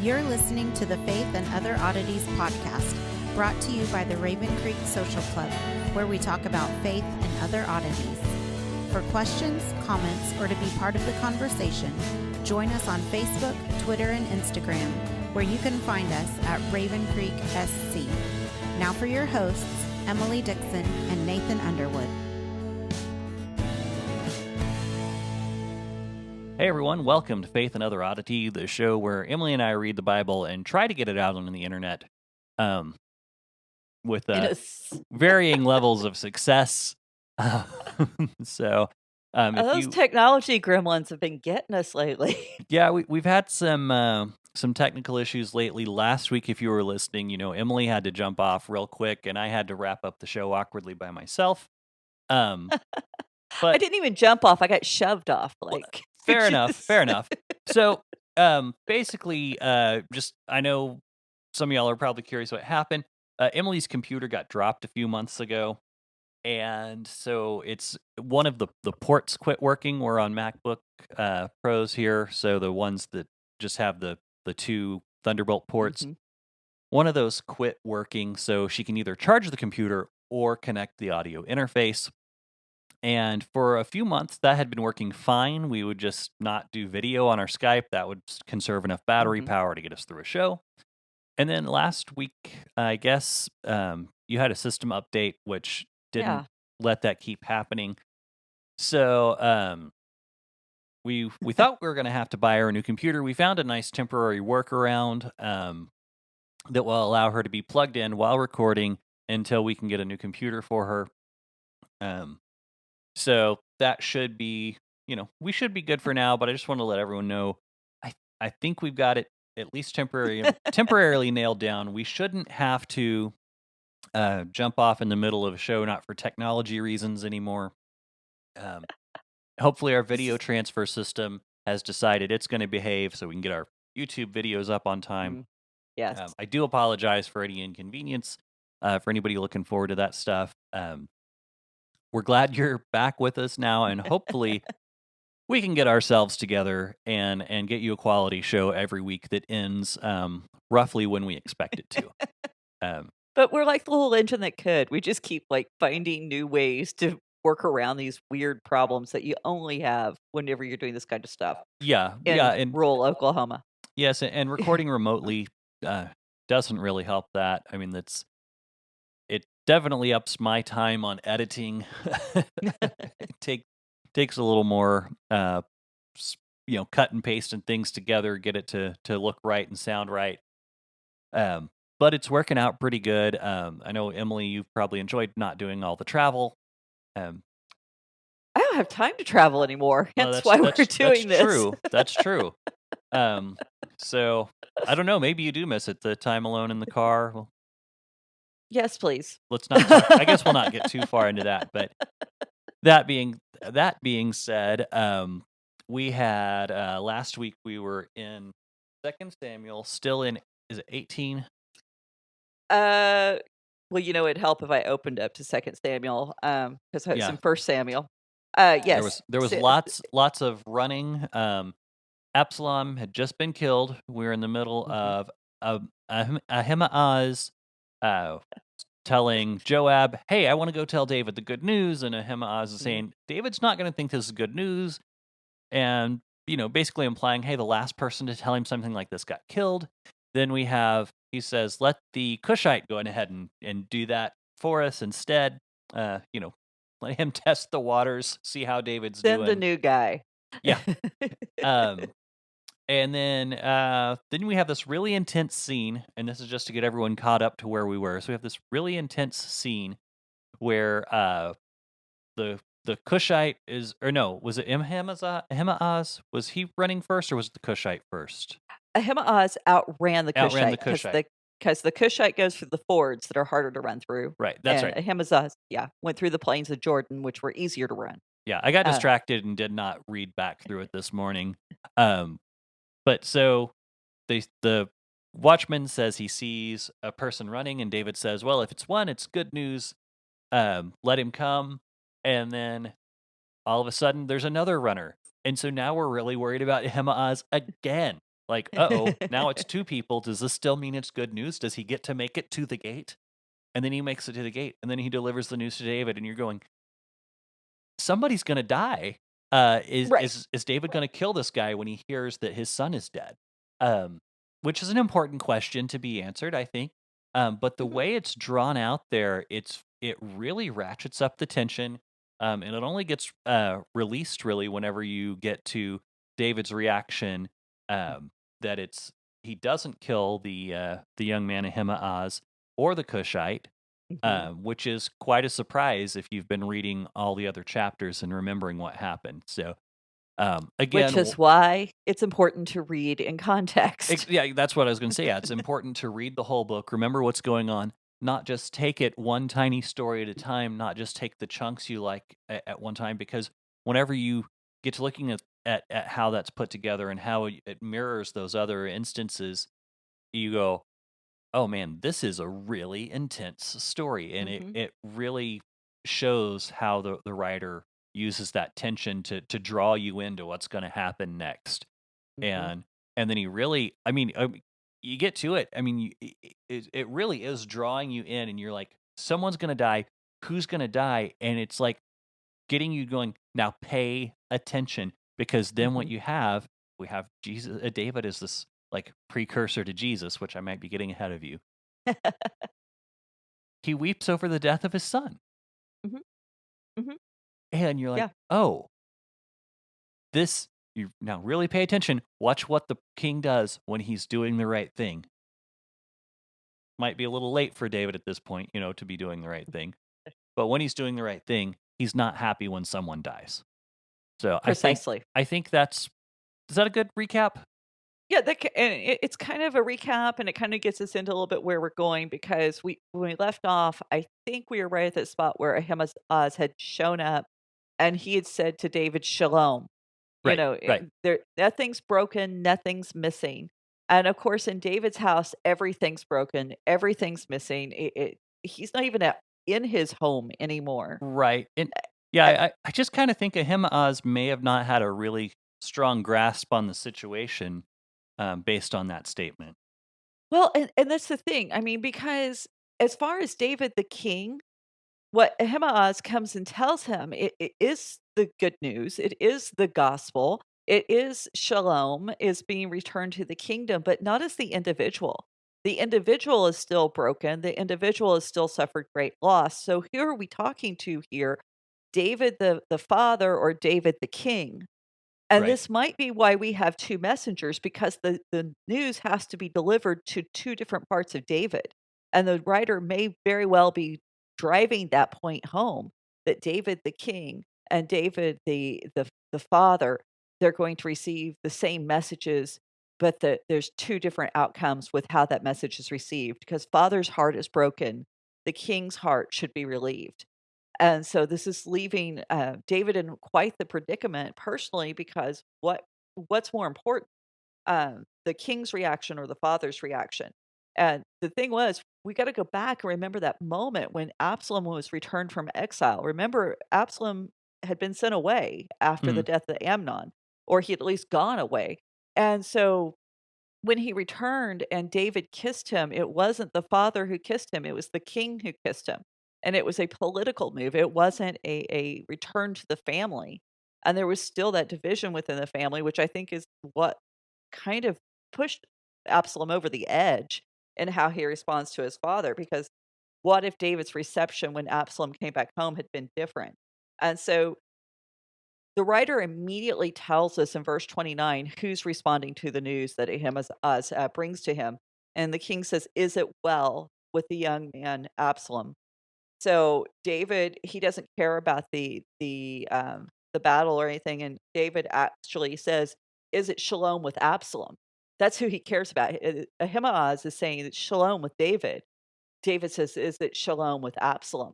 You're listening to the Faith and Other Oddities podcast, brought to you by the Raven Creek Social Club, where we talk about faith and other oddities. For questions, comments, or to be part of the conversation, join us on Facebook, Twitter, and Instagram, where you can find us at Raven Creek SC. Now for your hosts, Emily Dixon and Nathan Underwood. Hey everyone, welcome to Faith and Other Oddity, the show where Emily and I read the Bible and try to get it out on the internet with varying levels of success. Those technology gremlins have been getting us lately. Yeah, we've had some technical issues lately. Last week, if you were listening, Emily had to jump off real quick, and I had to wrap up the show awkwardly by myself. But I didn't even jump off; I got shoved off. Fair enough. So, basically, I know some of y'all are probably curious what happened. Emily's computer got dropped a few months ago, and so it's one of the ports quit working. We're on MacBook Pros here, so the ones that just have the two Thunderbolt ports. Mm-hmm. One of those quit working, so she can either charge the computer or connect the audio interface. And for a few months, that had been working fine. We would just not do video on our Skype. That would conserve enough battery power to get us through a show. And then last week, I guess, you had a system update, which didn't let that keep happening. So we thought we were going to have to buy her a new computer. We found a nice temporary workaround that will allow her to be plugged in while recording until we can get a new computer for her. So that should be, we should be good for now, but I just want to let everyone know, I think we've got it at least temporarily nailed down. We shouldn't have to jump off in the middle of a show, not for technology reasons anymore. Hopefully our video transfer system has decided it's going to behave so we can get our YouTube videos up on time. Yes. I do apologize for any inconvenience for anybody looking forward to that stuff. We're glad you're back with us now, and hopefully we can get ourselves together and get you a quality show every week that ends roughly when we expect it to. But we're like the little engine that could. We just keep finding new ways to work around these weird problems that you only have whenever you're doing this kind of stuff. In rural Oklahoma. Yes, and recording remotely doesn't really help that. I mean, it definitely ups my time on editing. It takes a little more, cut and paste and things together, get it to look right and sound right. But it's working out pretty good. I know, Emily, you've probably enjoyed not doing all the travel. I don't have time to travel anymore. Hence why we're doing this. That's true. So I don't know. Maybe you do miss it. The time alone in the car. Well, yes, please. Let's not. I guess we'll not get too far into that. But that being said, we had last week we were in 2 Samuel, still in. Is it 18? Well, it'd help if I opened up to 2 Samuel, because I was in 1 Samuel. Yes, there was lots of running. Absalom had just been killed. We were in the middle of Ahimaaz telling Joab, "Hey, I want to go tell David the good news," and Ahimaaz is saying, "David's not going to think this is good news," and basically implying, "Hey, the last person to tell him something like this got killed." Then he says, "Let the Cushite go ahead and do that for us instead. Let him test the waters, see how David's doing." Then the new guy. Yeah. And then we have this really intense scene, and this is just to get everyone caught up to where we were. So we have this really intense scene where the Cushite was it Ahimaaz? Was he running first, or was it the Cushite first? Ahimaaz outran the Cushite. Because the Cushite goes through the fords that are harder to run through. Right, that's right. Ahimaaz, went through the plains of Jordan, which were easier to run. Yeah, I got distracted and did not read back through it this morning. But so the watchman says he sees a person running, and David says, "Well, if it's one, it's good news. Let him come." And then all of a sudden, there's another runner, and so now we're really worried about Ahimaaz again. Like, uh-oh, now it's two people. Does this still mean it's good news? Does he get to make it to the gate? And then he makes it to the gate, and then he delivers the news to David, and you're going, somebody's gonna die. Is Right. is is David gonna kill this guy when he hears that his son is dead? Um, which is an important question to be answered, I think. But the Mhm. way it's drawn out there, it really ratchets up the tension, and it only gets released really whenever you get to David's reaction. That he doesn't kill the young man Ahimaaz or the Cushite, Mhm. which is quite a surprise if you've been reading all the other chapters and remembering what happened. So, Which again, is why it's important to read in context. yeah, that's what I was going to say. Yeah, it's important to read the whole book, remember what's going on, not just take it one tiny story at a time, not just take the chunks you like at one time, because whenever you get to looking at how that's put together and how it mirrors those other instances, you go, oh man, this is a really intense story, and it Mhm. it really shows how the writer uses that tension to draw you into what's going to happen next, Mhm. and then he really, I mean, you get to it. I mean, it really is drawing you in, and you're like, someone's going to die. Who's going to die? And it's like getting you going. Now, pay attention, because then what Mhm. you have, we have Jesus. David is this like precursor to Jesus, which I might be getting ahead of you. He weeps over the death of his son. Mhm. Mhm. And you're like, Yeah. "Oh, this you now really pay attention. Watch what the king does when he's doing the right thing." Might be a little late for David at this point, to be doing the right thing. But when he's doing the right thing, he's not happy when someone dies. So Precisely. I think that's is that a good recap? Yeah, and it's kind of a recap, and it kind of gets us into a little bit where we're going because when we left off, I think we were right at the spot where Ahimaaz had shown up, and he had said to David, "Shalom." Right, right. There nothing's broken, nothing's missing, and of course, in David's house, everything's broken, everything's missing. He's not even in his home anymore. Right. And yeah, Uh, I just kind of think Ahimaaz may have not had a really strong grasp on the situation, based on that statement. well, and that's the thing. I mean, because as far as David the king, what Ahimaaz comes and tells him, it is the good news, it is the gospel, it is shalom, is being returned to the kingdom, but not as the individual. The individual is still broken, the individual has still suffered great loss. So who are we talking to here? David the father or David the king? And Right. this might be why we have 2 messengers because the news has to be delivered to 2 different parts of David. And the writer may very well be driving that point home that David the king and David the father, they're going to receive the same messages, but there's 2 different outcomes with how that message is received because father's heart is broken, the king's heart should be relieved. And so this is leaving, David in quite the predicament personally because what's more important, the king's reaction or the father's reaction? And the thing was, we gotta go back and remember that moment when Absalom was returned from exile. Remember, Absalom had been sent away after the Mm, death of Amnon, or he had at least gone away. And so when he returned and David kissed him, it wasn't the father who kissed him, it was the king who kissed him. And it was a political move. It wasn't a return to the family. And there was still that division within the family, which I think is what kind of pushed Absalom over the edge in how he responds to his father. Because what if David's reception when Absalom came back home had been different? And so the writer immediately tells us in verse 29 who's responding to the news that Ahimaaz brings to him. And the king says, "Is it well with the young man Absalom?" So David, he doesn't care about the battle or anything. And David actually says, "Is it shalom with Absalom?" That's who he cares about. Ahimaaz is saying it's shalom with David. David says, "Is it shalom with Absalom?"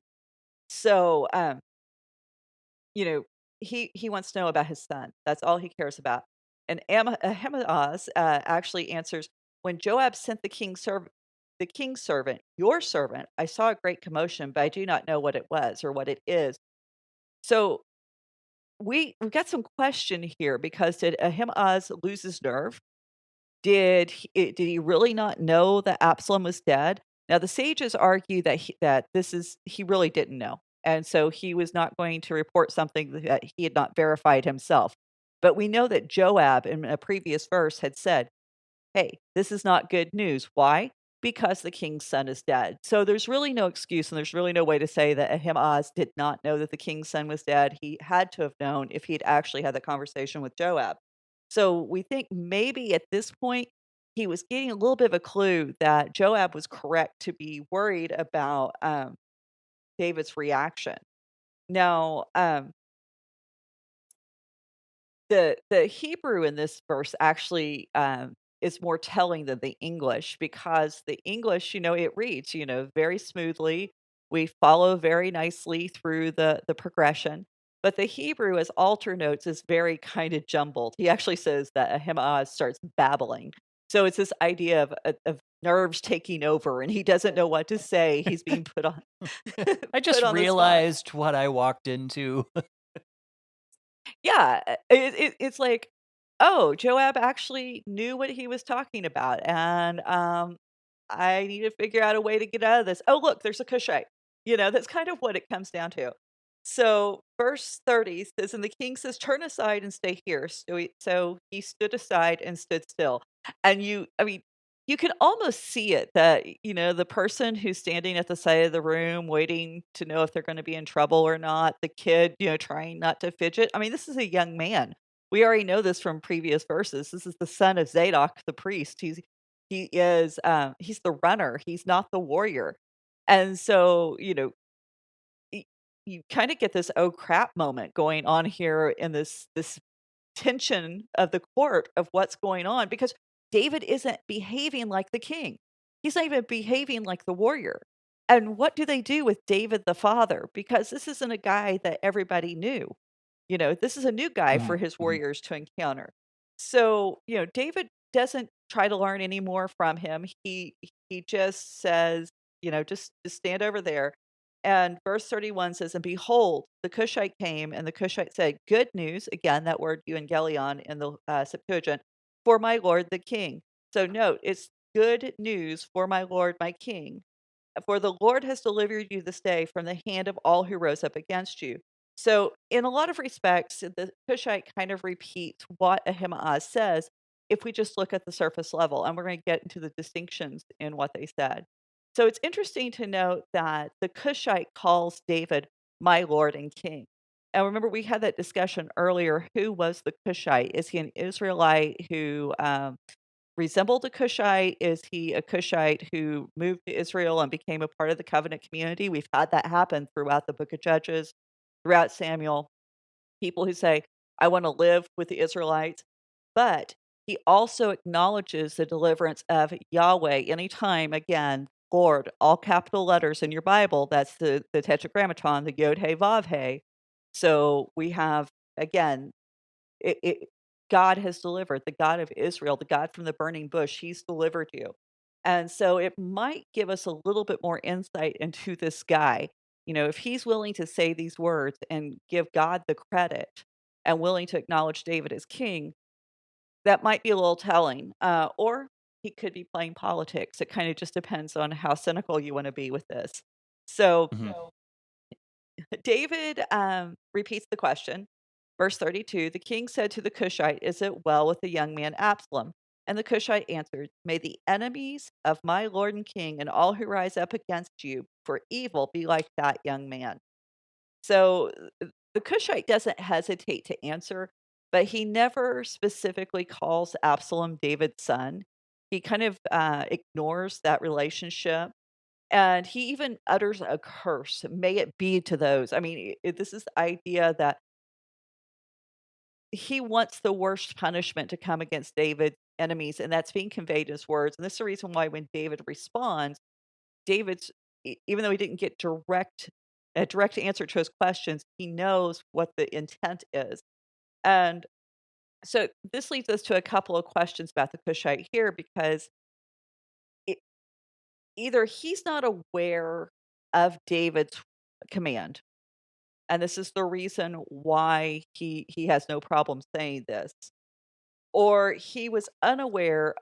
So, you know, he wants to know about his son. That's all he cares about. And Ahimaaz, actually answers, "When Joab sent the king's servant, your servant, I saw a great commotion, but I do not know what it was or what it is." So we've got some question here because did Ahimaaz lose his nerve? did he really not know that Absalom was dead? Now the sages argue that he really didn't know, and so he was not going to report something that he had not verified himself. But we know that Joab in a previous verse had said, "Hey, this is not good news." Why? Because the king's son is dead. So there's really no excuse, and there's really no way to say that Ahimaaz did not know that the king's son was dead. He had to have known if he'd actually had the conversation with Joab. So we think maybe at this point he was getting a little bit of a clue that Joab was correct to be worried about David's reaction. Now, the Hebrew in this verse actually, is more telling than the English because the English, it reads, very smoothly. We follow very nicely through the progression, but the Hebrew, as Alter notes, is very kinda jumbled. He actually says that Ahimaaz starts babbling. So it's this idea of nerves taking over, and he doesn't know what to say. He's being put on I put just on the spot. realized what I walked into. Yeah, it's like, "Oh, Joab actually knew what he was talking about, and, I need to figure out a way to get out of this. Oh, look, there's a Cushite." That's kind of what it comes down to. So, verse 30 says, "And the king says, 'Turn aside and stay here.' So he stood aside and stood still." And I mean, you can almost see it that, the person who's standing at the side of the room waiting to know if they're gonna be in trouble or not, the kid, trying not to fidget. I mean, this is a young man. We already know this from previous verses. This is the son of Zadok the priest. He's the runner, he's not the warrior. And so, y you kinda get this "oh crap" moment going on here in this tension of the court of what's going on because David isn't behaving like the king. He's not even behaving like the warrior. And what do they do with David the father? Because this isn't a guy that everybody knew. This is a new guy for Mhm, his mhm. warriors to encounter. So, David doesn't try to learn any more from him. He just says, just stand over there. And verse 31 says, "And behold, the Cushite came, and the Cushite said, 'Good news,'" again, that word euangelion in the Septuagint, "'for my lord the king.'" So note, it's good news for my lord, my king. "For the Lord has delivered you this day from the hand of all who rose up against you." So, in a lot of respects, the Cushite kind of repeats what Ahimaaz says if we just look at the surface level, and we're going to get into the distinctions in what they said. So, it's interesting to note that the Cushite calls David my Lord and King. And remember, we had that discussion earlier. Who was the Cushite? Is he an Israelite who resembled a Cushite? Is he a Cushite who moved to Israel and became a part of the covenant community? We've had that happen throughout the book of Judges, throughout Samuel. People who say, "I want to live with the Israelites." But he also acknowledges the deliverance of Yahweh anytime, again, Lord, all capital letters in your Bible. That's the Tetragrammaton, the Yod He Vav He. So we have, again, it God has delivered, the God of Israel, the God from the burning bush, he's delivered you. And so it might give us a little bit more insight into this guy. If he's willing to say these words and give God the credit and willing to acknowledge David as king, that might be a little telling. Or he could be playing politics. It kind of just depends on how cynical you want to be with this. So Mhm. David repeats the question. Verse 32, "The king said to the Cushite, 'Is it well with the young man Absalom?' And the Cushite answered, 'May the enemies of my lord and king and all who rise up against you for evil be like that young man.'" So the Cushite doesn't hesitate to answer, but he never specifically calls Absalom David's son. He kind of ignores that relationship, and he even utters a curse, "May it be to those." I mean, this is the idea that he wants the worst punishment to come against David's enemies, and that's being conveyed in his words. And this is the reason why when David responds, David's even though he didn't get a direct answer to his questions, he knows what the intent is. And so this leads us to a couple of questions about the Cushite here because it, either he's not aware of David's command, and this is the reason why he has no problem saying this, or he was unaware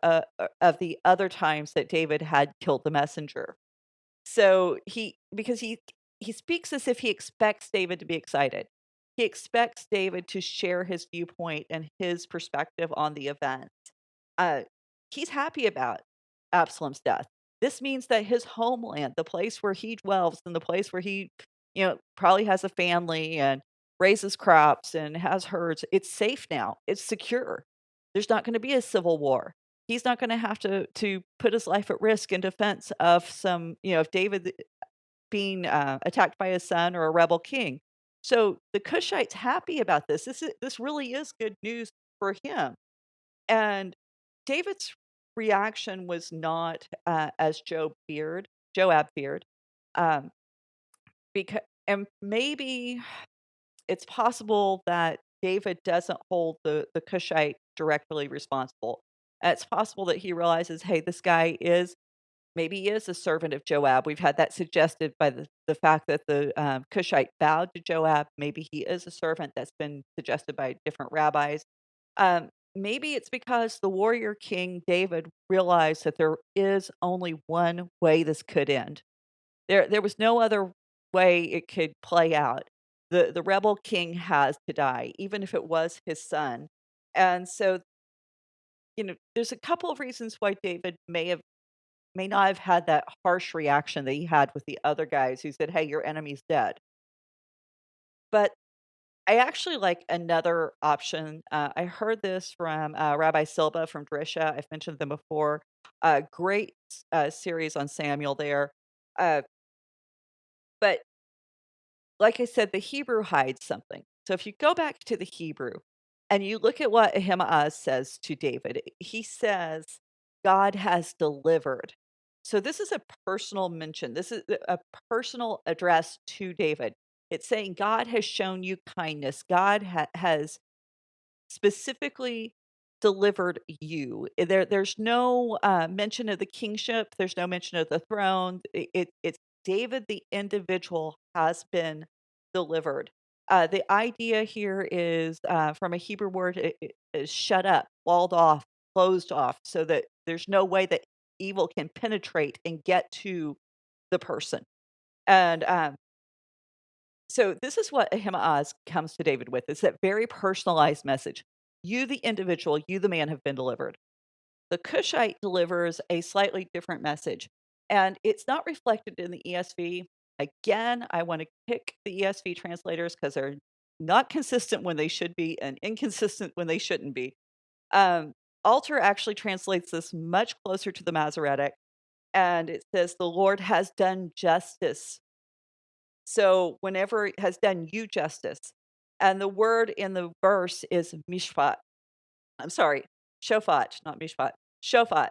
of the other times that David had killed the messenger. So because he speaks as if he expects David to be excited. He expects David to share his viewpoint and his perspective on the event. Uh, he's happy about Absalom's death. This means that his homeland, the place where he dwells, and the place where he, probably has a family and raises crops and has herds, it's safe now. It's secure. There's not going to be a civil war. He's not going to have to put his life at risk in defense of of David being attacked by his son or a rebel king. So the Cushite's happy about this. This really is good news for him. And David's reaction was not as Joab feared, um, because and maybe it's possible that David doesn't hold the Cushite directly responsible. It's possible that he realizes, hey, this guy is maybe he is a servant of Joab. We've had that suggested by the fact that the Cushite bowed to Joab. Maybe he is a servant. That's been suggested by different rabbis. Maybe it's because the warrior king David realized that there is only one way this could end. There was no other way it could play out. The rebel king has to die, even if it was his son. And so, there's a couple of reasons why David may not have had that harsh reaction that he had with the other guys who said, "Hey, your enemy's dead." But I actually like another option. I heard this from Rabbi Silva from Drisha. I've mentioned them before. Great series on Samuel there. Uh, but like I said, the Hebrew hides something. So if you go back to the Hebrew and you look at what Ahimaaz says to David, he says, God has delivered. So this is a personal mention. This is a personal address to David. It's saying God has shown you kindness. God has specifically delivered you. There's no mention of the kingship. There's no mention of the throne. It's David, the individual, has been delivered. The idea here is from a Hebrew word, it is shut up, walled off, closed off, so that there's no way that evil can penetrate and get to the person. And so this is what Ahimaaz comes to David with. It's that very personalized message. You, the individual, you, the man, have been delivered. The Cushite delivers a slightly different message, and it's not reflected in the ESV. Again, I want to pick the ESV translators because they're not consistent when they should be and inconsistent when they shouldn't be. Um, Alter actually translates this much closer to the Masoretic, and it says, "The Lord has done justice." So whenever it has done you justice, and the word in the verse is mishpat. I'm sorry, shofat, not mishpat, shofat.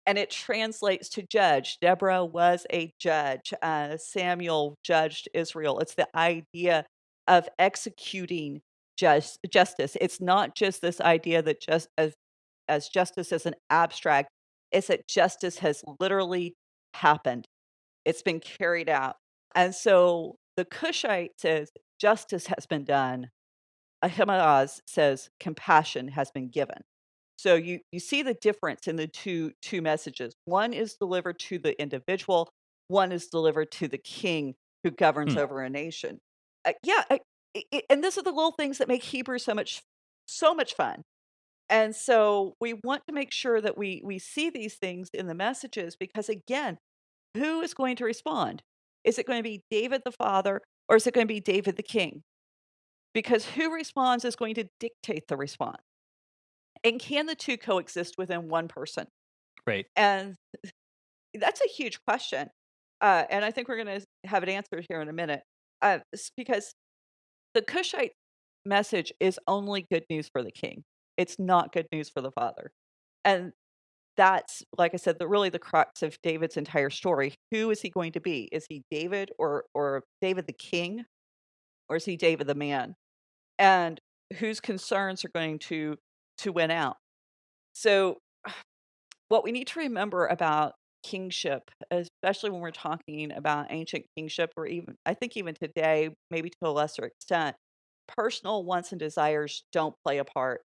And it translates to judge. Deborah was a judge. Samuel judged Israel. It's the idea of executing justice. It's not just this idea that just as justice as an abstract, it's that justice has literally happened. It's been carried out. And so the Cushite says, justice has been done. Ahimaaz says, compassion has been given. So you see the difference in the two messages. One is delivered to the individual, one is delivered to the king who governs Hmm. over a nation. And this are the little things that make Hebrew so much fun. And so we want to make sure that we see these things in the messages because again, who is going to respond? Is it going to be David the father or is it going to be David the king? Because who responds is going to dictate the response. And can the two coexist within one person? Right. And that's a huge question. And I think we're going to have it answered here in a minute. Because the Cushite message is only good news for the king. It's not good news for the father. And that's, like I said, really the crux of David's entire story. Who is he going to be? Is he David or David the king? Or is he David the man? And whose concerns are going to win out? So what we need to remember about kingship, especially when we're talking about ancient kingship, or even I think even today, maybe to a lesser extent, personal wants and desires don't play a part.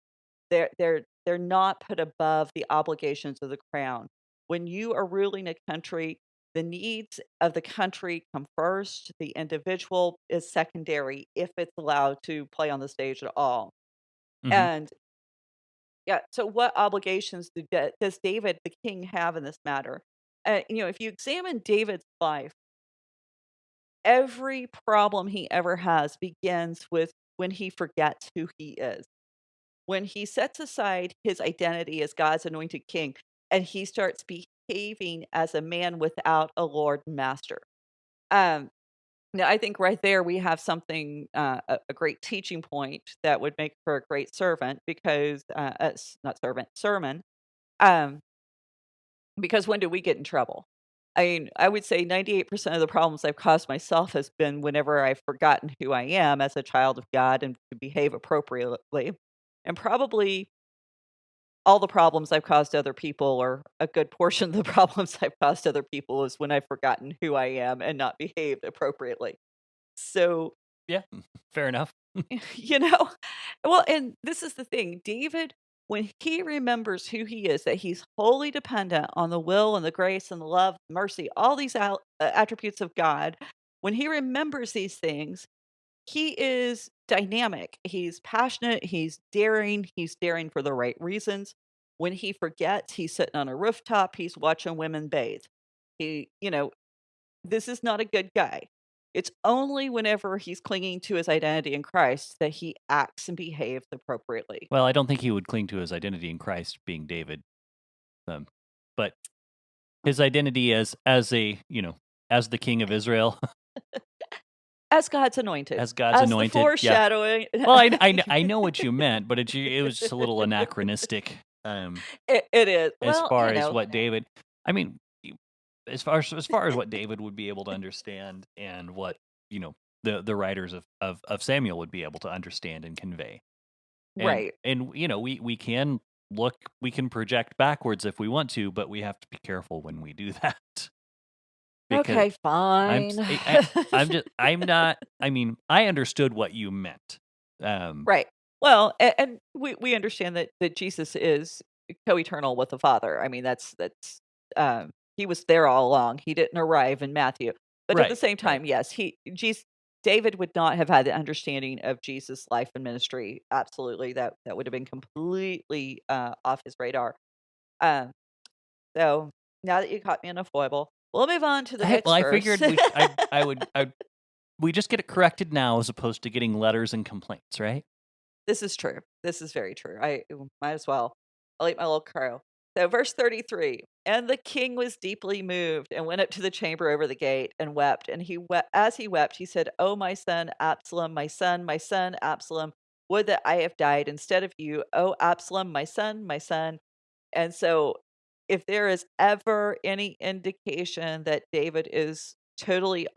they're not put above the obligations of the crown. When you are ruling a country, the needs of the country come first. The individual is secondary if it's allowed to play on the stage at all. Hmm. And yeah, so what obligations does David, the king, have in this matter? If you examine David's life, every problem he ever has begins with when he forgets who he is. When he sets aside his identity as God's anointed king and he starts behaving as a man without a Lord and master. Um, Now, I think right there we have something, a great teaching point that would make for a great servant because, not servant, sermon. Um, because when do we get in trouble? I mean, I would say 98% of the problems I've caused myself has been whenever I've forgotten who I am as a child of God and to behave appropriately. And probably all the problems I've caused other people, or a good portion of the problems I've caused other people, is when I've forgotten who I am and not behaved appropriately. So, Yeah, fair enough. you know, well, and this is the thing, David, when he remembers who he is, that he's wholly dependent on the will and the grace and the love, mercy, all these attributes of God, when he remembers these things, he is dynamic. He's passionate. He's daring. He's daring for the right reasons. When he forgets, he's sitting on a rooftop. He's watching women bathe. This is not a good guy. It's only whenever he's clinging to his identity in Christ that he acts and behaves appropriately. Well, I don't think he would cling to his identity in Christ being David, um, but his identity as a as the king of Israel, As God's anointed, as God's as the anointed. Yeah. foreshadowing. Well, I know what you meant, but it was just a little anachronistic. It is. As Well, far as what David, I mean, as far as what David would be able to understand, and what the writers of Samuel would be able to understand and convey, and right. and we can we can project backwards if we want to, but we have to be careful when we do that because Okay, fine. I'm not. I mean, I understood what you meant. Right. Well, and we understand that Jesus is co-eternal with the Father. I mean, he was there all along. He didn't arrive in Matthew. But at the Right, same right. time, yes, David would not have had the understanding of Jesus' life and ministry. Absolutely. That would have been completely off his radar. Um, so now that you caught me in a foible, we'll move on to the Hey, well, next I verse. figured we just get it corrected now as opposed to getting letters and complaints, right? This is true. This is very true. I might as well. I'll eat my little crow. So, verse 33, and the king was deeply moved and went up to the chamber over the gate and wept. And he wept, as he wept, he said, "Oh, my son Absalom, my son Absalom, would that I have died instead of you. Oh, Absalom, my son, my son." And so, if there is ever any indication that David is totally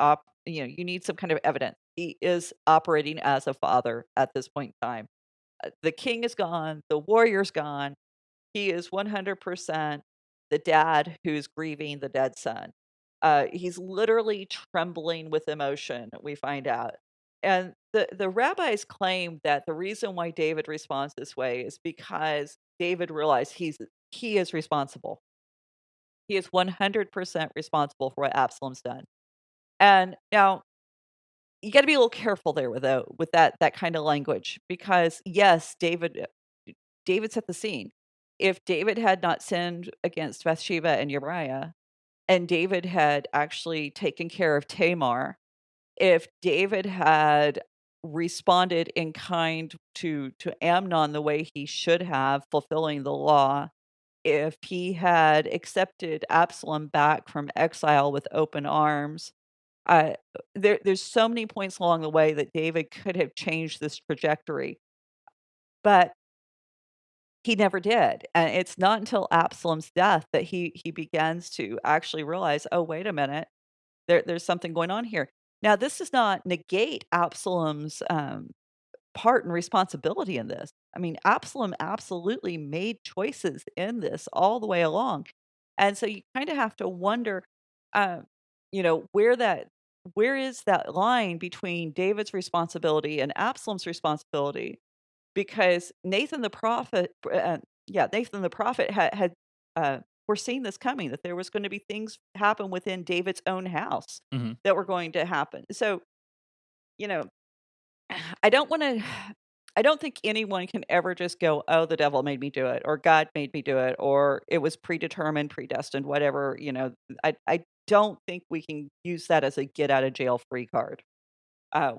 you need some kind of evidence. He is operating as a father at this point in time. The king is gone, the warrior's gone. He is 100% the dad who's grieving the dead son. He's literally trembling with emotion, we find out. And the rabbis claim that the reason why David responds this way is because David realized he is responsible. He is 100% responsible for what Absalom's done. And now you gotta be a little careful there with that kind of language because, yes, David set the scene. If David had not sinned against Bathsheba and Uriah, and David had actually taken care of Tamar, if David had responded in kind to Amnon the way he should have, fulfilling the law, if he had accepted Absalom back from exile with open arms, uh, there's so many points along the way that David could have changed this trajectory, but he never did, and it's not until Absalom's death that he begins to actually realize, "Oh, wait a minute, there's something going on here." Now, this does not negate Absalom's, part and responsibility in this. I mean, Absalom absolutely made choices in this all the way along, and so you kinda have to wonder, um, where is that line between David's responsibility and Absalom's responsibility? Because Nathan the prophet Nathan the prophet had foreseen this coming, that there was going to be things happen within David's own house Hmm. that were going to happen. So, you know, I don't want to. I don't think anyone can ever just go, "Oh, the devil made me do it," or "God made me do it," or "It was predetermined, predestined," whatever. I don't think we can use that as a get out of jail free card.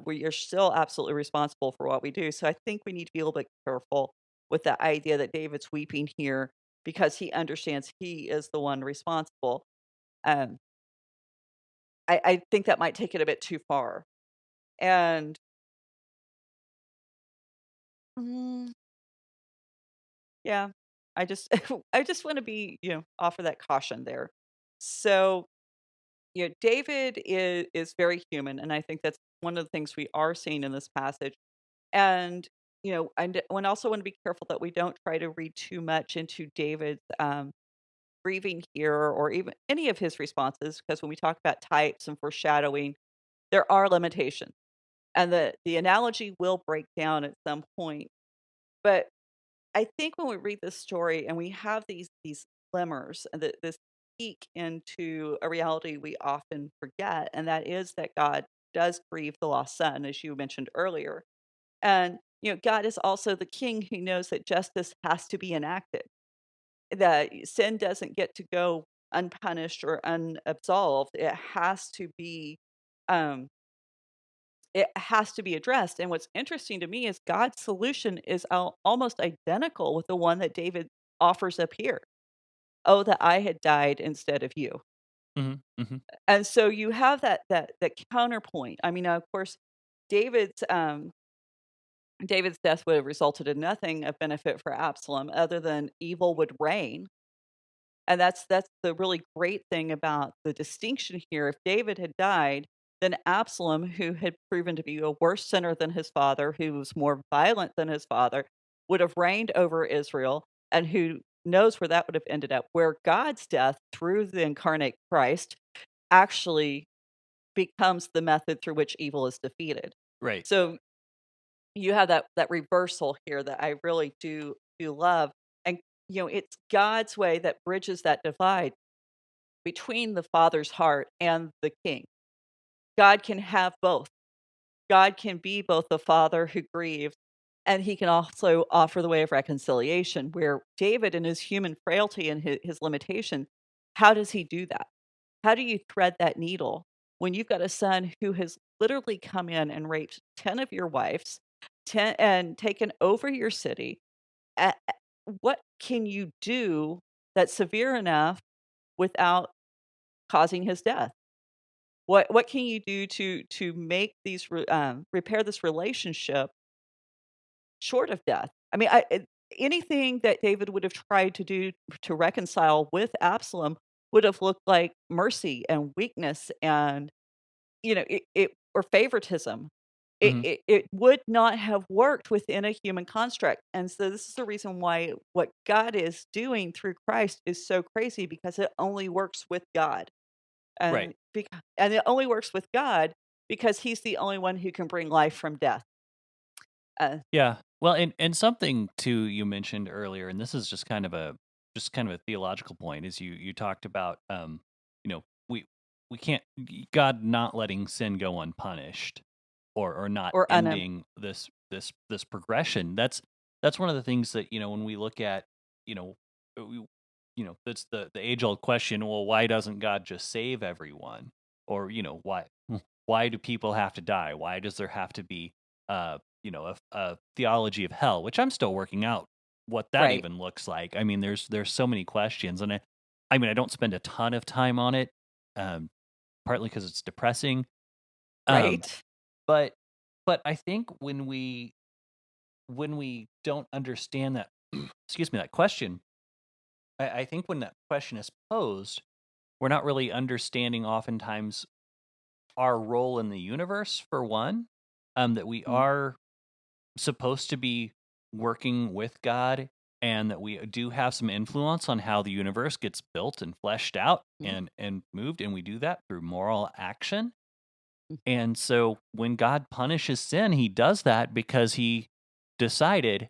We are still absolutely responsible for what we do. So I think we need to be a little bit careful with the idea that David's weeping here because he understands he is the one responsible. Um, I think that might take it a bit too far. And mm, yeah, I just I just want to be, offer that caution there. So, David is very human, and I think that's one of the things we are seeing in this passage. And, and also want to be careful that we don't try to read too much into David's grieving here or even any of his responses, because when we talk about types and foreshadowing, there are limitations. And the analogy will break down at some point. But I think when we read this story and we have these glimmers and this peek into a reality we often forget, and that is that God does grieve the lost son, as you mentioned earlier. And, God is also the king who knows that justice has to be enacted, that sin doesn't get to go unpunished or unabsolved. Um, it has to be addressed. And what's interesting to me is God's solution is almost identical with the one that David offers up here. Oh, that I had died instead of you. Hmm. Hmm. And so you have that counterpoint. I mean, of course, David's David's death would have resulted in nothing of benefit for Absalom other than evil would reign. And that's the really great thing about the distinction here. If David had died, then Absalom, who had proven to be a worse sinner than his father, who was more violent than his father, would have reigned over Israel, and who knows where that would have ended up, where God's death through the incarnate Christ actually becomes the method through which evil is defeated. Right. So you have that reversal here that I really do love. And it's God's way that bridges that divide between the father's heart and the king. God can have both. God can be both the father who grieves, and he can also offer the way of reconciliation, where David in his human frailty and his limitation, how does he do that? How do you thread that needle when you've got a son who has literally come in and raped 10 of your wives, 10 and taken over your city? What can you do that's severe enough without causing his death? What can you do to make repair this relationship short of death? I mean, anything that David would have tried to do to reconcile with Absalom would have looked like mercy and weakness and it or favoritism. Hmm. It would not have worked within a human construct. And so this is the reason why what God is doing through Christ is so crazy, because it only works with God. Right. And it only works with God because he's the only one who can bring life from death. Uh, Yeah. Well, and something too you mentioned earlier, and this is just kind of a theological point, is you talked about you know, we can't God not letting sin go unpunished, or not or un ending this progression. That's one of the things that, when we look at, you know, we, that's the age old question, well, why doesn't God just save everyone? Or, why do people have to die? Why does there have to be a theology of hell, which I'm still working out what that right, even looks like. I mean, there's so many questions, and I mean, I don't spend a ton of time on it, um, partly because it's depressing. Um, right. but but I think when we don't understand that, excuse me, that question, I think when that question is posed, we're not really understanding oftentimes our role in the universe, for one, that we Mm, are supposed to be working with God, and that we do have some influence on how the universe gets built and fleshed out mm, and moved, and we do that through moral action. mm, And so when God punishes sin, he does that because he decided,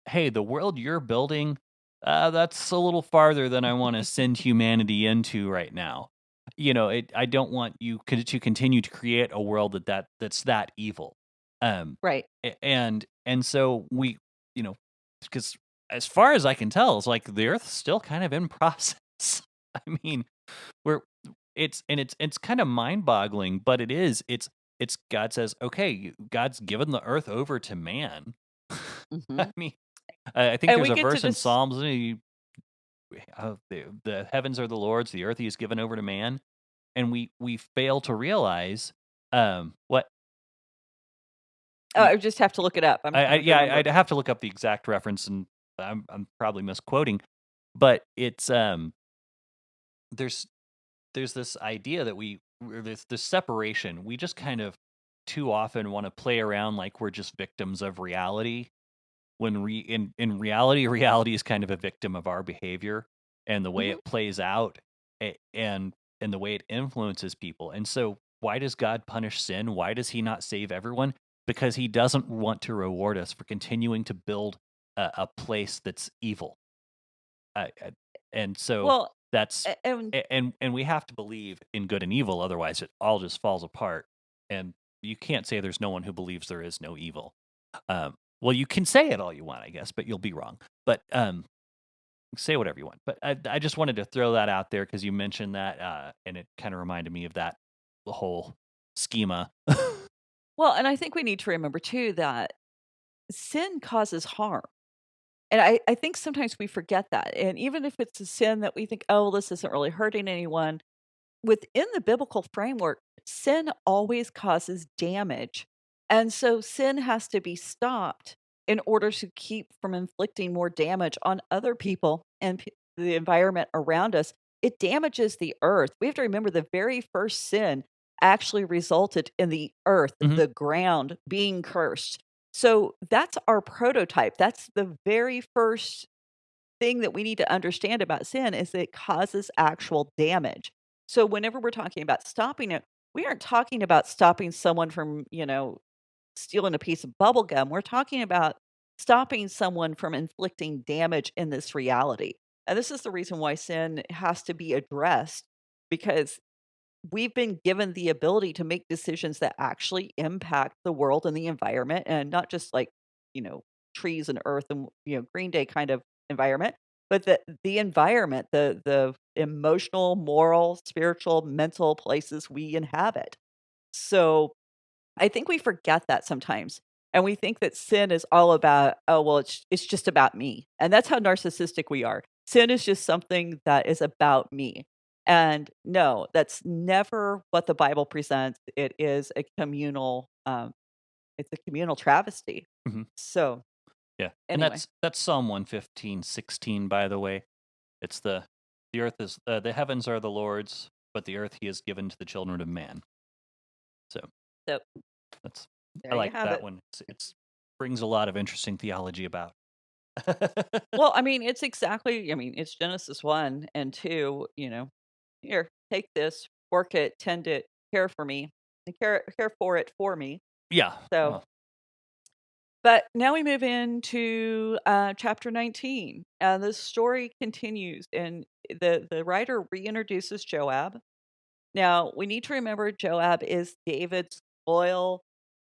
hey, the world you're building, that's a little farther than I want to send humanity into right now. I don't want you to continue to create a world that's that evil. Right. And so because as far as I can tell, it's like the Earth's still kind of in process. I mean, we're it's kind of mind-boggling, but it's God says, okay, God's given the Earth over to man. I Mhm. mean, I think And there's we a get to verse in just Psalms, the heavens are the Lord's, the earth He has given over to man, and we fail to realize what oh, I just have to look it up. I'm trying to yeah, remember. I'd have to look up the exact reference, and I'm probably misquoting, but it's there's there's this idea that there's this separation. We just kind of too often want to play around like we're just victims of reality when in reality, reality is kind of a victim of our behavior and the way Mhm. it plays out, and the way it influences people. And so why does God punish sin? Why does He not save everyone? Because He doesn't want to reward us for continuing to build a place that's evil. And so Well, that's and and we have to believe in good and evil, otherwise it all just falls apart. And you can't say there's no one who believes there is no evil. Well, you can say it all you want, I guess, but you'll be wrong. But say whatever you want. But I just wanted to throw that out there because you mentioned that, and it kind of reminded me of that the whole schema. well, and I think we need to remember too that sin causes harm. And I think sometimes we forget that. And even if it's a sin that we think, oh, this isn't really hurting anyone, within the biblical framework, sin always causes damage. And so sin has to be stopped in order to keep from inflicting more damage on other people and the environment around us. It damages the earth. We have to remember the very first sin actually resulted in the earth, Hmm. the ground being cursed. So that's our prototype. That's the very first thing that we need to understand about sin is that it causes actual damage. So whenever we're talking about stopping it, we aren't talking about stopping someone from, stealing a piece of bubble gum. We're talking about stopping someone from inflicting damage in this reality. And this is the reason why sin has to be addressed because we've been given the ability to make decisions that actually impact the world and the environment and not just like, you know, trees and earth and, Green Day kind of environment, but the environment, the emotional, moral, spiritual, mental places we inhabit. So I think we forget that sometimes. And we think that sin is all about, oh, well, it's just about me. And that's how narcissistic we are. Sin is just something that is about me. And no, that's never what the Bible presents. It's a communal travesty. Hmm. So Yeah, and anyway, that's Psalm 115:16. By the way, it's the earth is the heavens are the Lord's, but the earth He has given to the children of man. So so that's I there you like have that it. one. It's brings a lot of interesting theology about. Well, I mean, it's Genesis 1 and 2, here, take this, work it, tend it, care for me, and care for it for me. Yeah. So, Oh, but now we move into chapter 19, and the story continues, and the writer reintroduces Joab. Now we need to remember Joab is David's loyal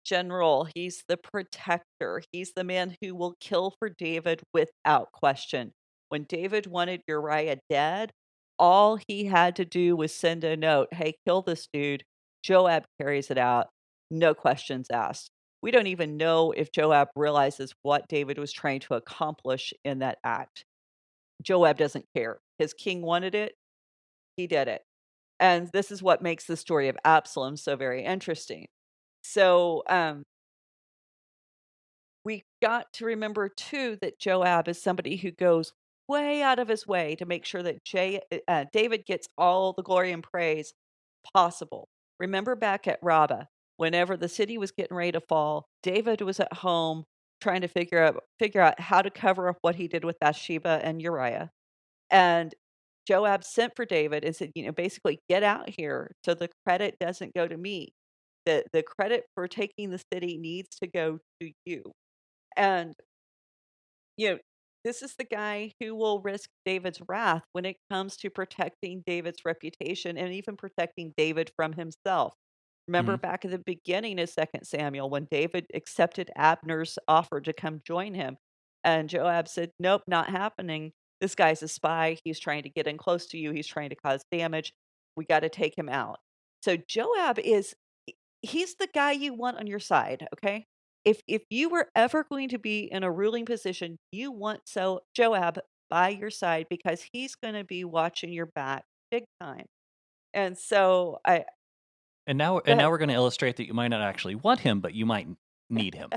general. He's the protector. He's the man who will kill for David without question. When David wanted Uriah dead, all he had to do was send a note, "Hey, kill this dude." Joab carries it out, no questions asked. We don't even know if Joab realizes what David was trying to accomplish in that act. Joab doesn't care. His king wanted it, he did it. And this is what makes the story of Absalom so very interesting. So, we got to remember too that Joab is somebody who goes way out of his way to make sure that David gets all the glory and praise possible. Remember back at Rabbah, whenever the city was getting ready to fall, David was at home trying to figure out how to cover up what he did with Bathsheba and Uriah. And Joab sent for David and said, basically, get out here so the credit doesn't go to me. The credit for taking the city needs to go to you. And you know, this is the guy who will risk David's wrath when it comes to protecting David's reputation and even protecting David from himself. Remember Mhm. back at the beginning of Second Samuel when David accepted Abner's offer to come join him, and Joab said, "Nope, not happening. This guy's a spy. He's trying to get in close to you. He's trying to cause damage. We got to take him out." So Joab is he's the guy you want on your side, okay? If you were ever going to be in a ruling position, you want Joab by your side because he's going to be watching your back big time. And so I And go ahead. now we're gonna illustrate that you might not actually want him, but you might need him.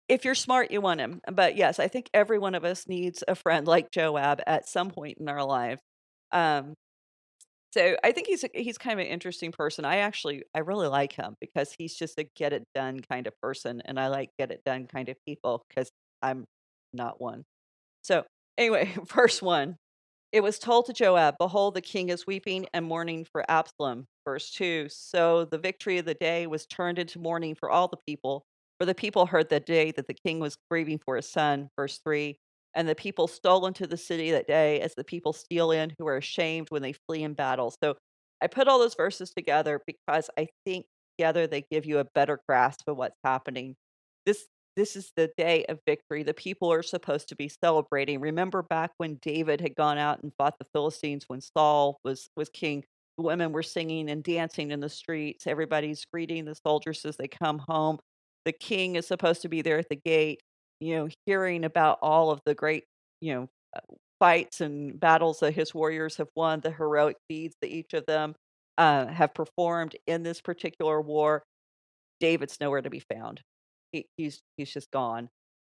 If you're smart, you want him. But yes, I think every one of us needs a friend like Joab at some point in our lives. Um, so I think he's kind of an interesting person. I really like him because he's just a get it done kind of person, and I like get it done kind of people because I'm not one. So anyway, verse 1. It was told to Joab, "Behold, the king is weeping and mourning for Absalom." Verse 2. So the victory of the day was turned into mourning for all the people, for the people heard that day that the king was grieving for his son. Verse 3. And the people stole into the city that day as the people steal in who are ashamed when they flee in battle. So I put all those verses together because I think together they give you a better grasp of what's happening. This this is the day of victory. The people are supposed to be celebrating. Remember back when David had gone out and fought the Philistines when Saul was king, the women were singing and dancing in the streets. Everybody's greeting the soldiers as they come home. The king is supposed to be there at the gate, hearing about all of the great, you know, uh, fights and battles that his warriors have won, the heroic deeds that each of them have performed in this particular war. David's nowhere to be found. He's just gone.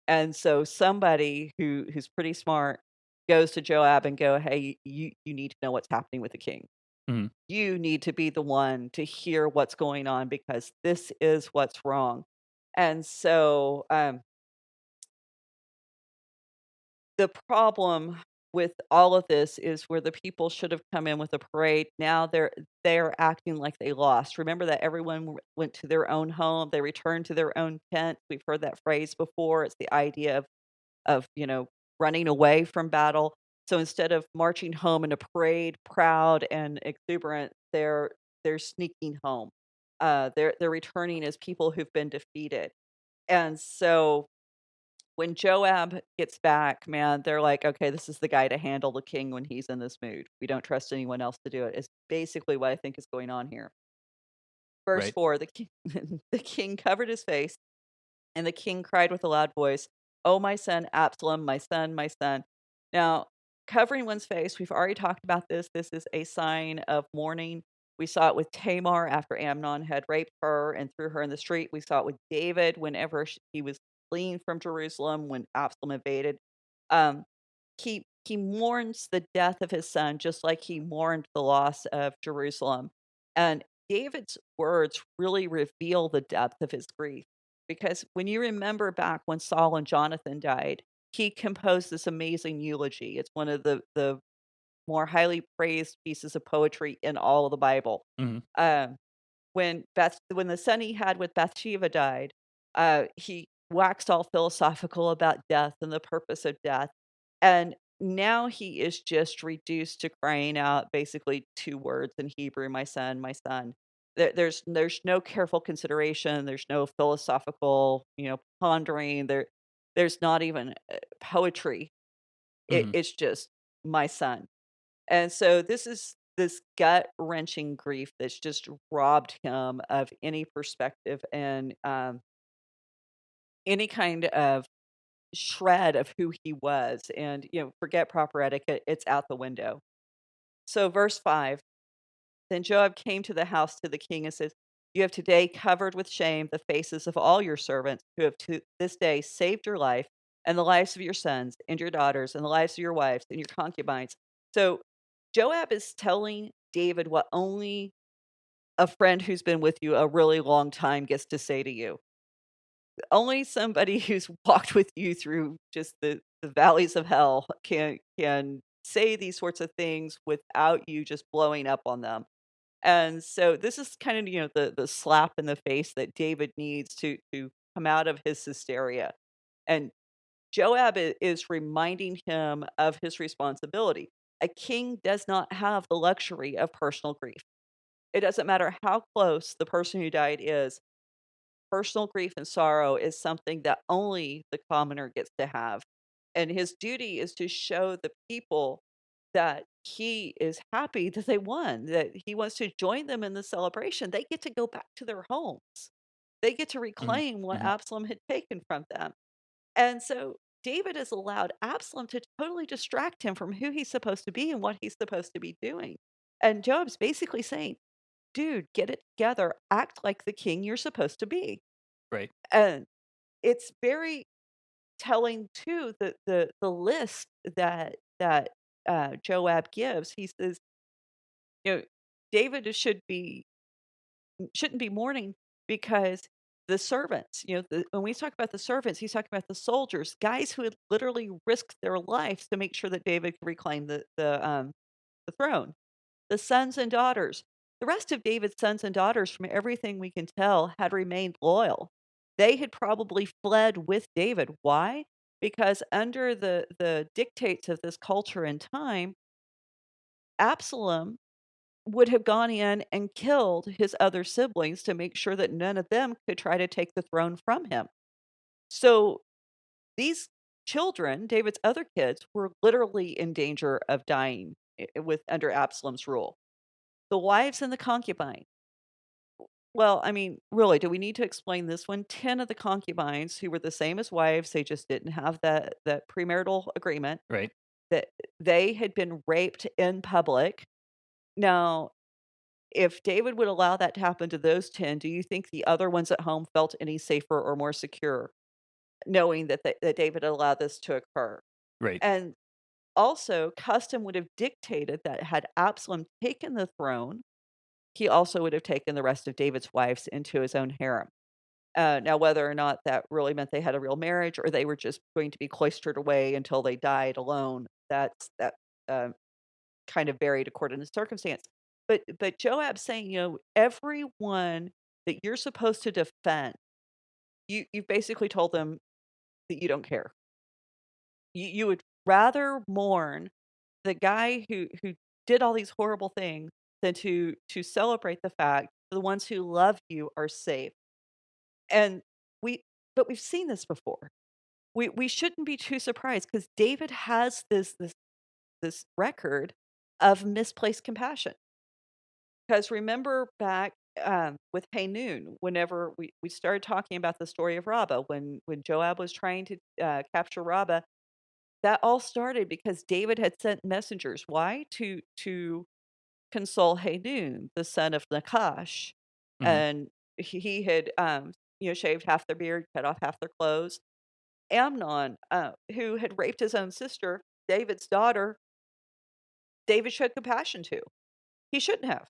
And so somebody who's pretty smart goes to Joab and go, "Hey, you need to know what's happening with the king. Mhm. You need to be the one to hear what's going on because this is what's wrong." And so the problem with all of this is where the people should have come in with a parade, now they're acting like they lost. Remember that everyone went to their own home, they returned to their own tent. We've heard that phrase before. It's the idea of running away from battle. So instead of marching home in a parade, proud and exuberant, they're sneaking home. They're returning as people who've been defeated. And so when Joab gets back, man, they're like, "Okay, this is the guy to handle the king when he's in this mood. We don't trust anyone else to do it." Is basically what I think is going on here. Verse Right. 4, the king the king covered his face, and the king cried with a loud voice, "Oh, my son Absalom, my son, my son." Now, covering one's face, we've already talked about this. This is a sign of mourning. We saw it with Tamar after Amnon had raped her and threw her in the street. We saw it with David whenever he was fleeing from Jerusalem when Absalom invaded. Um, he mourns the death of his son just like he mourned the loss of Jerusalem. And David's words really reveal the depth of his grief. Because when you remember back when Saul and Jonathan died, he composed this amazing eulogy. It's one of the more highly praised pieces of poetry in all of the Bible. Mhm. Um, when the son he had with Bathsheba died, he waxed all philosophical about death and the purpose of death, and now he is just reduced to crying out basically 2 words in Hebrew, "My son, my son." There's no careful consideration, there's no philosophical, pondering, there's not even, poetry. Mhm. It's just, "My son." And so this is this gut-wrenching grief that's just robbed him of any perspective and, any kind of shred of who he was, and, forget proper etiquette, it's out the window. So verse 5, then Joab came to the house to the king and says, "You have today covered with shame the faces of all your servants who have to this day saved your life and the lives of your sons and your daughters and the lives of your wives and your concubines." So Joab is telling David what only a friend who's been with you a really long time gets to say to you. Only somebody who's walked with you through just the valleys of hell can say these sorts of things without you just blowing up on them. And so this is kind of, the slap in the face that David needs to come out of his hysteria. And Joab is reminding him of his responsibility. A king does not have the luxury of personal grief. It doesn't matter how close the person who died is. Personal grief and sorrow is something that only the commoner gets to have. And his duty is to show the people that he is happy that they won, that he wants to join them in the celebration. They get to go back to their homes. They get to Mhm. reclaim what Mhm. Absalom had taken from them. And so David has allowed Absalom to totally distract him from who he's supposed to be and what he's supposed to be doing. And Joab's basically saying, dude, get it together. Act like the king you're supposed to be. Right. And it's very telling too that the list that Joab gives. He says, you know, David shouldn't be mourning because the servants, when we talk about the servants, he's talking about the soldiers, guys who had literally risked their lives to make sure that David could reclaim the throne. The sons and daughters. The rest of David's sons and daughters, from everything we can tell, had remained loyal. They had probably fled with David. Why? Because under the dictates of this culture and time, Absalom would have gone in and killed his other siblings to make sure that none of them could try to take the throne from him. So these children, David's other kids, were literally in danger of dying with under Absalom's rule. The wives and the concubine. Well, I mean, really, do we need to explain this one? 10 of the concubines who were the same as wives, they just didn't have that premarital agreement, Right. that they had been raped in public. Now, if David would allow that to happen to those 10, do you think the other ones at home felt any safer or more secure knowing that David allowed this to occur? Right. And also, custom would have dictated that had Absalom taken the throne, he also would have taken the rest of David's wives into his own harem. Now, whether or not that really meant they had a real marriage or they were just going to be cloistered away until they died alone, that uh, kind of varied according to circumstance. But Joab's saying, everyone that you're supposed to defend, you've basically told them that you don't care. You would rather mourn the guy who did all these horrible things than to celebrate the fact the ones who love you are safe. And we but we've seen this before. We shouldn't be too surprised because David has this record of misplaced compassion. Because remember back, with Hanun, whenever we started talking about the story of Rabbah, when Joab was trying to, capture Rabbah, that all started because David had sent messengers. Why? To console Hanun, the son of Nakash, Mhm. and he had, shaved half their beard, cut off half their clothes. Amnon, who had raped his own sister, David's daughter, David showed compassion to. He shouldn't have.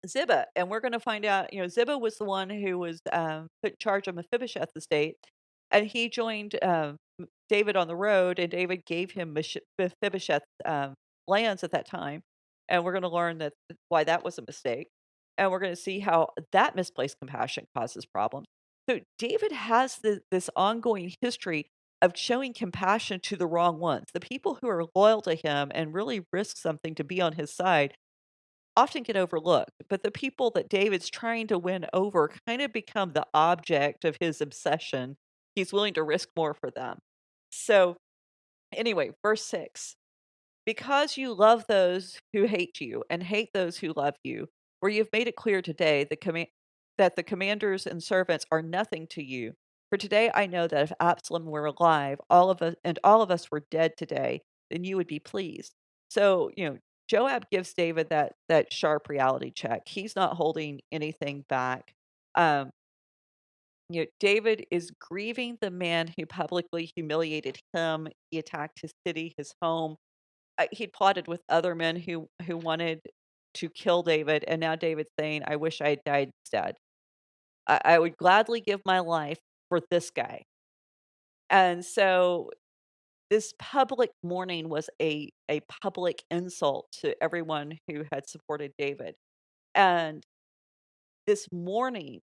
Ziba, and we're gonna find out, Ziba was the one who was, put in charge of Mephibosheth's estate, and he joined, David on the road, and David gave him Mephibosheth's, lands at that time, and we're gonna learn that why that was a mistake, and we're gonna see how that misplaced compassion causes problems. So David has this ongoing history of showing compassion to the wrong ones. The people who are loyal to him and really risk something to be on his side often get overlooked, but the people that David's trying to win over kind of become the object of his obsession. He's willing to risk more for them. So, anyway, verse 6, because you love those who hate you and hate those who love you, where you've made it clear today that the commanders and servants are nothing to you. For today I know that if Absalom were alive, all of us were dead today, then you would be pleased. So, Joab gives David that sharp reality check. He's not holding anything back. Um, David is grieving the man who publicly humiliated him. He attacked his city, his home. He'd plotted with other men who wanted to kill David, and now David's saying, "I wish I had died instead. I would gladly give my life for this guy." And so this public mourning was a public insult to everyone who had supported David. And this mourning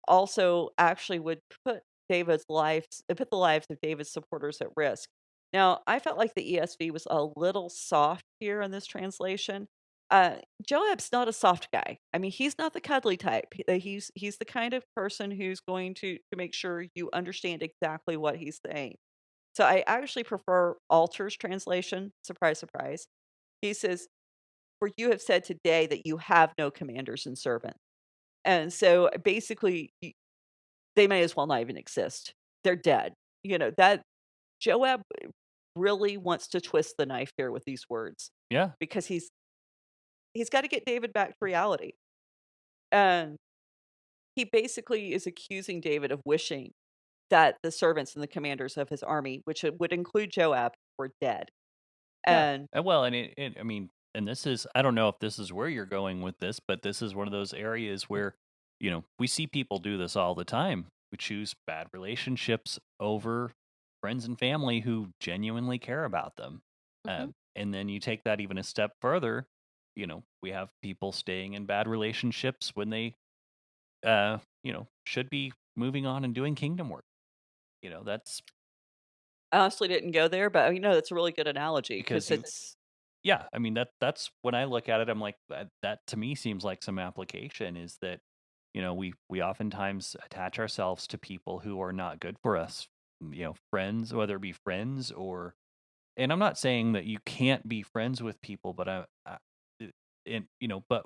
also actually would put David's life, it put the lives of David's supporters at risk. Now, I felt like the ESV was a little soft here in this translation. Joab's not a soft guy. I mean, he's not the cuddly type. He's the kind of person who's going to make sure you understand exactly what he's saying. So I actually prefer Alter's translation. Surprise, surprise. He says, "For you have said today that you have no commanders and servants." And so basically, they may as well not even exist. They're dead. That Joab really wants to twist the knife here with these words Yeah. because he's got to get David back to reality. And he basically is accusing David of wishing that the servants and the commanders of his army, which would include Joab, were dead. Yeah. And Well, and I mean, and this is, I don't know if this is where you're going with this, but this is one of those areas where, we see people do this all the time. We choose bad relationships over friends and family who genuinely care about them. Mhm. And then you take that even a step further. We have people staying in bad relationships when they, should be moving on and doing kingdom work. That's I honestly didn't go there, but that's a really good analogy because because it's yeah, I mean that's when I look at it, I'm like that to me seems like some application is that we oftentimes attach ourselves to people who are not good for us, friends, whether it be friends or, and I'm not saying that you can't be friends with people, but and but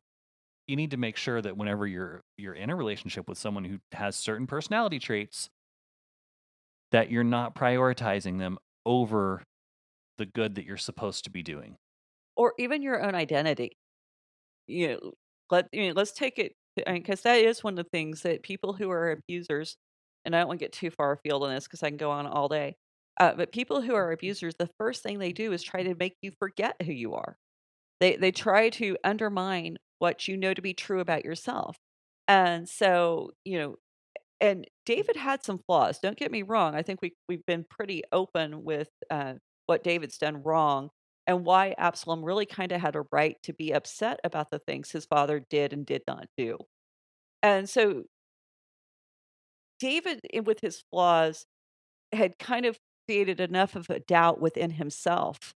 you need to make sure that whenever you're in a relationship with someone who has certain personality traits, that you're not prioritizing them over the good that you're supposed to be doing. or even your own identity. You know, let's take it because that is one of the things that people who are abusers, and I don't want to get too far afield on this because I can go on all day. But people who are abusers, the first thing they do is try to make you forget who you are. They try to undermine what you know to be true about yourself. And so, and David had some flaws. Don't get me wrong. I think we've been pretty open with what David's done wrong and why Absalom really kind of had a right to be upset about the things his father did and did not do. And so David, with his flaws, had kind of created enough of a doubt within himself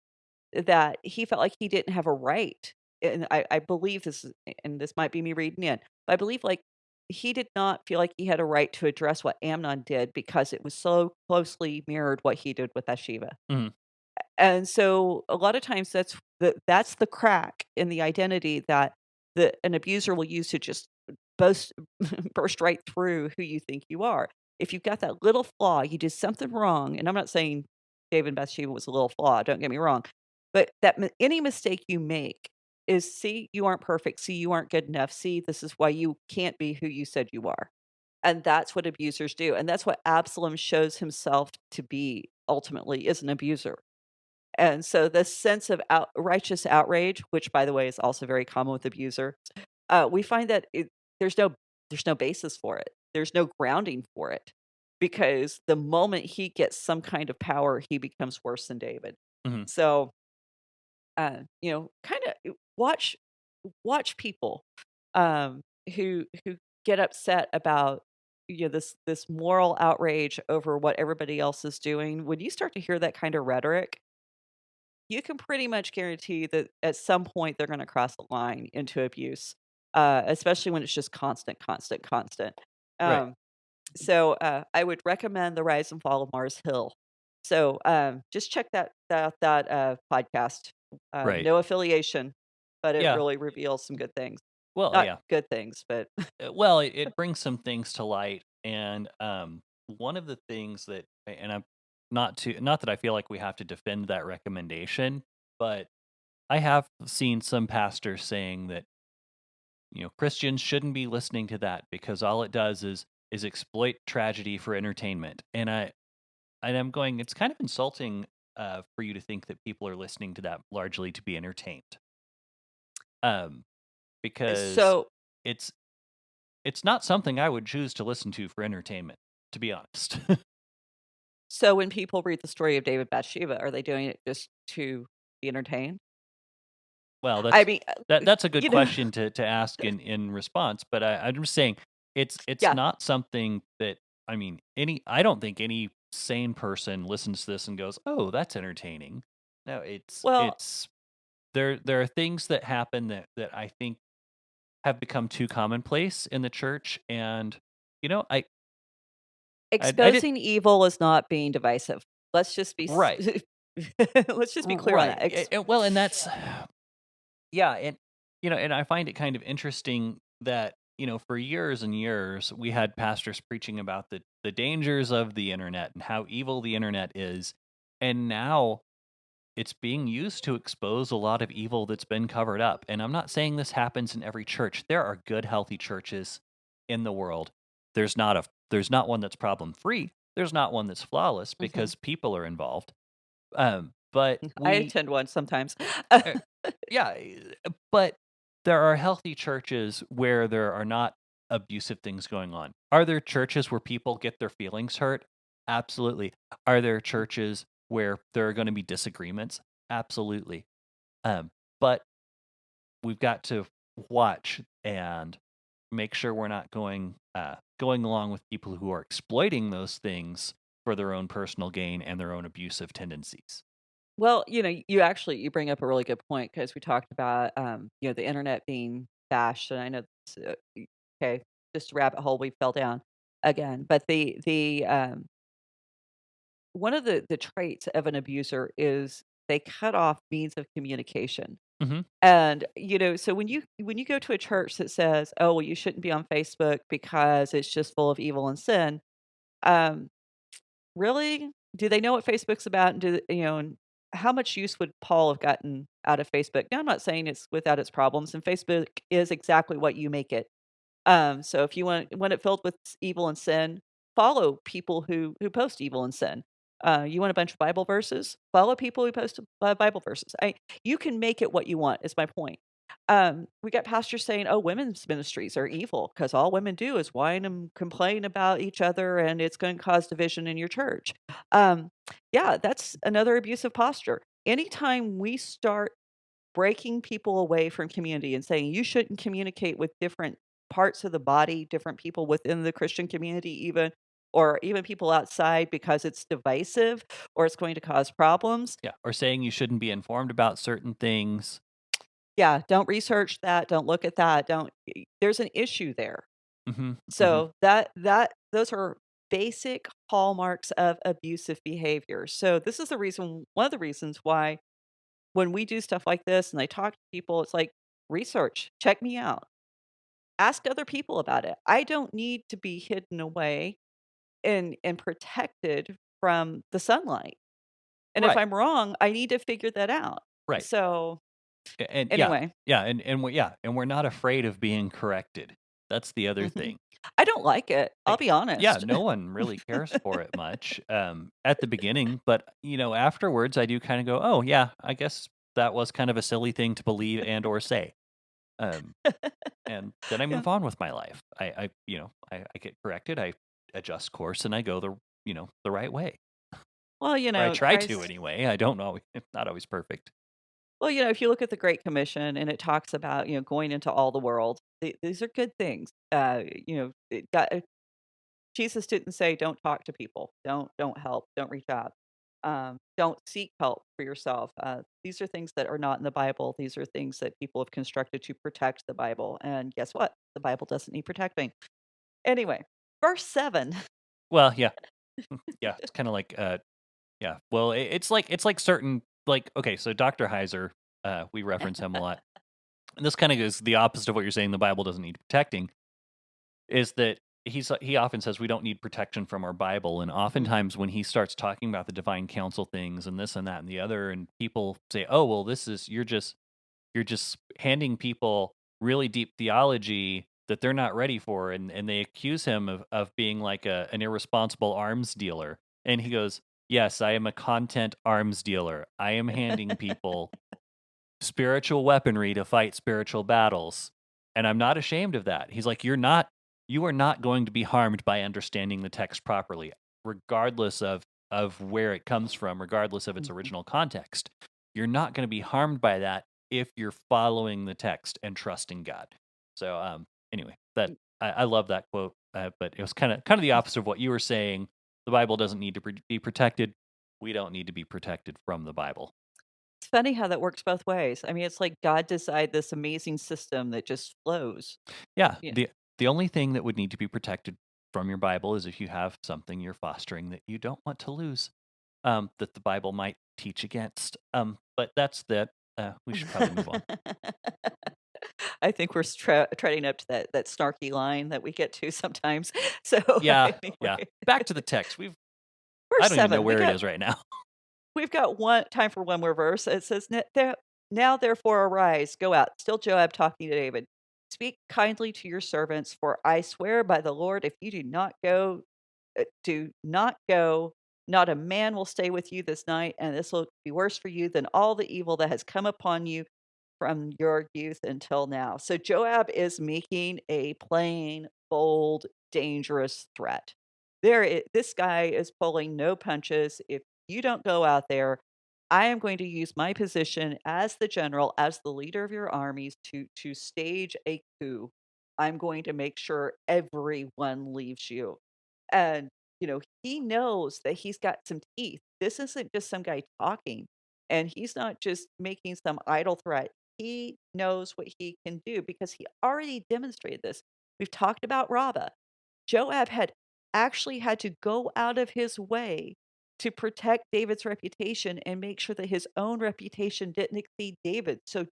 that he felt like he didn't have a right. And I believe this is, and this might be me reading in, but I believe like he did not feel like he had a right to address what Amnon did because it was so closely mirrored what he did with Bathsheba. Mhm. And so a lot of times that's the crack in the identity that an abuser will use to just burst burst right through who you think you are. If you've got that little flaw, you did something wrong, and I'm not saying David and Bathsheba was a little flaw, don't get me wrong, but any mistake you make is, see, you aren't perfect. See, you aren't good enough. See, this is why you can't be who you said you are. And that's what abusers do. And that's what Absalom shows himself to be ultimately, is an abuser. And so this sense of righteous outrage, which by the way is also very common with abusers, we find that there's no there's no basis for it. There's no grounding for it because the moment he gets some kind of power, he becomes worse than David. Mhm. So kind of watch people who get upset about this moral outrage over what everybody else is doing. When you start to hear that kind of rhetoric, you can pretty much guarantee that at some point they're going to cross the line into abuse, especially when it's just constant, constant, constant. Right. Um, so I would recommend The Rise and Fall of Mars Hill. So just check that podcast. Right. No affiliation, but it Yeah. really reveals some good things. Well, Not yeah. good things, but Well, it brings some things to light, and one of the things that, and I'm not that I feel like we have to defend that recommendation, but I have seen some pastors saying that Christians shouldn't be listening to that because all it does is exploit tragedy for entertainment, and I'm going, it's kind of insulting for you to think that people are listening to that largely to be entertained, um, because so it's it's not something I would choose to listen to for entertainment, to be honest. so when people read the story of David Bathsheba, are they doing it just to be entertained? Well, I mean, that's a good you know, question to ask in response, but I'm just saying it's yeah, not something that I mean, I don't think any sane person listens to this and goes, "Oh, that's entertaining." No, Well, it's there are things that happen that I think have become too commonplace in the church, and you know, I did exposing evil is not being divisive. Let's just be right, let's just be clear on right, that. well, and that's yeah, and I find it kind of interesting that for years and years we had pastors preaching about the dangers of the internet and how evil the internet is, and now it's being used to expose a lot of evil that's been covered up. And I'm not saying this happens in every church. There are good, healthy churches in the world. There's not one that's problem free. There's not one that's flawless Mhm. because people are involved. But I we, attend one sometimes. uh, yeah, but there are healthy churches where there are not abusive things going on. Are there churches where people get their feelings hurt? Absolutely. Are there churches where there are going to be disagreements? Absolutely. Um, but we've got to watch and make sure we're not going along with people who are exploiting those things for their own personal gain and their own abusive tendencies. Well, you bring up a really good point because we talked about, the internet being bashed, and I know okay, just a rabbit hole we fell down again. But one of the traits of an abuser is they cut off means of communication. Hmm. And, so when you go to a church that says, "Oh, well, you shouldn't be on Facebook because it's just full of evil and sin," um, really? Do they know what Facebook's about? And and how much use would Paul have gotten out of Facebook? Now, I'm not saying it's without its problems, and Facebook is exactly what you make it. So if you want it filled with evil and sin, follow people who post evil and sin. You want a bunch of Bible verses? Follow people who post Bible verses. You can make it what you want. Is my point. We got pastors saying, "Oh, women's ministries are evil because all women do is whine and complain about each other, and it's going to cause division in your church." Um, yeah, that's another abusive posture. Anytime we start breaking people away from community and saying you shouldn't communicate with different parts of the body, different people within the Christian community even, or even people outside because it's divisive or it's going to cause problems. Yeah, or saying you shouldn't be informed about certain things. Yeah, don't research that, don't look at that, don't there's an issue there. Hmm. Hmm. So that those are basic hallmarks of abusive behavior. So this is the reason one of the reasons why when we do stuff like this and I talk to people, it's like research, check me out. Ask other people about it. I don't need to be hidden away and protected from the sunlight. And if Right, I'm wrong, I need to figure that out. right. So, And yeah, anyway, yeah, and we're not afraid of being corrected. That's the other mhm. thing. I don't like it. I'll Like, be yeah, honest. no one really cares for it much at the beginning, but afterwards, I do kind of go, "Oh, yeah, I guess that was kind of a silly thing to believe and or say." Um, and then I Yeah. move on with my life. I get corrected, I adjust course, and I go the right way, Well, or I try to Christ anyway. I don't know; it's not always perfect. well, if you look at the Great Commission and it talks about, going into all the world, these are good things. Jesus didn't say, "Don't talk to people. Don't help. Don't reach out. Don't seek help for yourself." These are things that are not in the Bible. These are things that people have constructed to protect the Bible. And guess what? The Bible doesn't need protecting. Anyway, verse 7. Well, yeah, yeah, it's kind of like yeah. Well, it's like certain like okay, so Dr. Heiser, we reference him a lot. And this kind of is the opposite of what you're saying the Bible doesn't need protecting, is that he often says we don't need protection from our Bible. And Mhm. oftentimes when he starts talking about the divine council things and this and that and the other, and people say, "Oh, well, this is you're just handing people really deep theology that they're not ready for," and they accuse him of being like an irresponsible arms dealer. And he goes, "Yes, I am a content arms dealer. I am handing people spiritual weaponry to fight spiritual battles. And I'm not ashamed of that." He's like, you are not going to be harmed by understanding the text properly, regardless of where it comes from, regardless of its Mhm. original context. You're not going to be harmed by that if you're following the text and trusting God. So anyway, I love that quote. but it was kind of the opposite of what you were saying. The Bible doesn't need to be protected. We don't need to be protected from the Bible. It's funny how that works both ways. I mean, it's like God designed this amazing system that just flows. Yeah, Yeah. the only thing that would need to be protected from your Bible is if you have something you're fostering that you don't want to lose, that the Bible might teach against. But that's that. We should probably move on. I think we're treading up to that snarky line that we get to sometimes. So Yeah, yeah. anyway, Back to the text. I verse don't even know 7. where it is right now. We've got one time for one more verse. It says, Now therefore arise, go out." Still Joab talking to David. "Speak kindly to your servants, for I swear by the Lord, if you do not go, not a man will stay with you this night, and this will be worse for you than all the evil that has come upon you from your youth until now." So Joab is making a plain, bold, dangerous threat. This guy is pulling no punches. If you don't go out there, I am going to use my position as the general, as the leader of your armies, to stage a coup. I'm going to make sure everyone leaves you. And he knows that he's got some teeth. This isn't just some guy talking, and he's not just making some idle threat. He knows what he can do because he already demonstrated this. We've talked about Rabbah. Joab had actually had to go out of his way to protect David's reputation and make sure that his own reputation didn't exceed David. So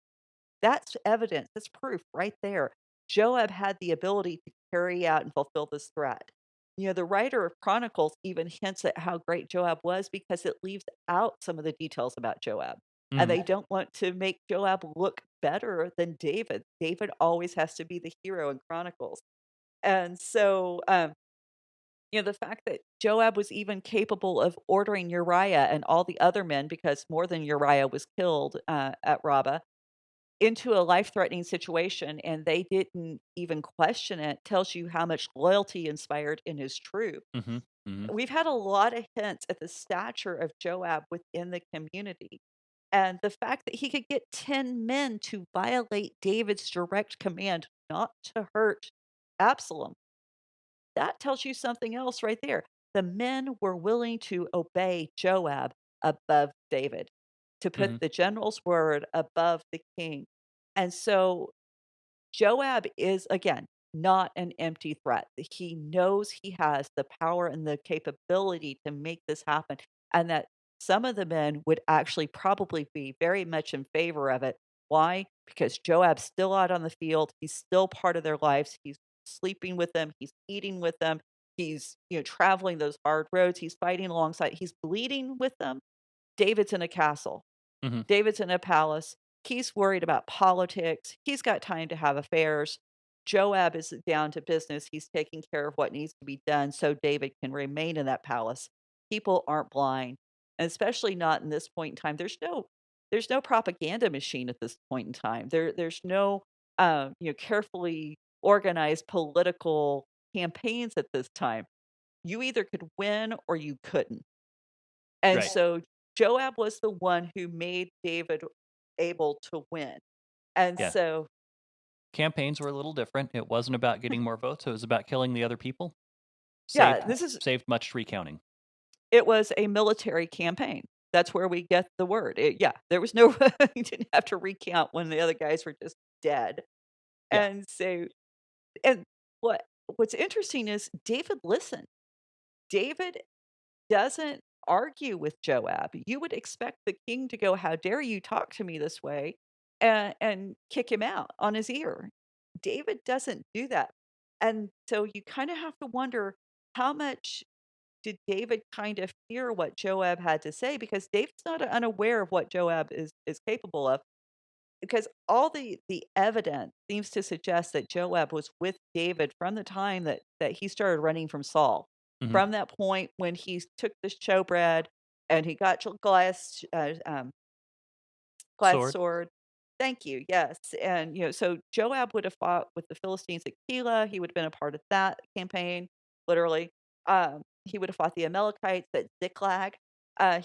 that's evidence. That's proof right there. Joab had the ability to carry out and fulfill this threat. The writer of Chronicles even hints at how great Joab was because it leaves out some of the details about Joab. And Mhm. they don't want to make Joab look better than David. David always has to be the hero in Chronicles. And so, the fact that Joab was even capable of ordering Uriah and all the other men, because more than Uriah was killed at Rabbah, into a life-threatening situation, and they didn't even question it, tells you how much loyalty inspired in his troop. Mhm. Mhm. We've had a lot of hints at the stature of Joab within the community, and the fact that he could get 10 men to violate David's direct command not to hurt Absalom, that tells you something else right there. The men were willing to obey Joab above David, to put Mhm. the general's word above the king. And so Joab is, again, not an empty threat. He knows he has the power and the capability to make this happen, and that some of the men would actually probably be very much in favor of it. Why? Because Joab's still out on the field. He's still part of their lives. He's sleeping with them. He's eating with them. He's, traveling those hard roads. He's fighting alongside. He's bleeding with them. David's in a castle. Mhm. David's in a palace. He's worried about politics. He's got time to have affairs. Joab is down to business. He's taking care of what needs to be done so David can remain in that palace. People aren't blind, and especially not in this point in time. There's no propaganda machine at this point in time. There's no carefully organized political campaigns at this time. You either could win or you couldn't. And Right. so Joab was the one who made David able to win. And Yeah. so, Campaigns were a little different. It wasn't about getting more votes. It was about killing the other people. yeah, Saved saved much recounting. it was a military campaign. That's where we get the word. Yeah, there was no, you didn't have to recount when the other guys were just dead. Yeah. And so, and what's interesting is David listened. David doesn't argue with Joab. You would expect the king to go, "How dare you talk to me this way?" and kick him out on his ear. David doesn't do that. And so you kind of have to wonder, how much did David kind of fear what Joab had to say, because David's not unaware of what Joab is capable of, because all the evidence seems to suggest that Joab was with David from the time that he started running from Saul. Mhm. From that point when he took the showbread and he got Goliath's Glad's Sword. sword. Thank you, yes, and, so Joab would have fought with the Philistines at Keilah. He would have been a part of that campaign, literally. He would have fought the Amalekites at Ziklag.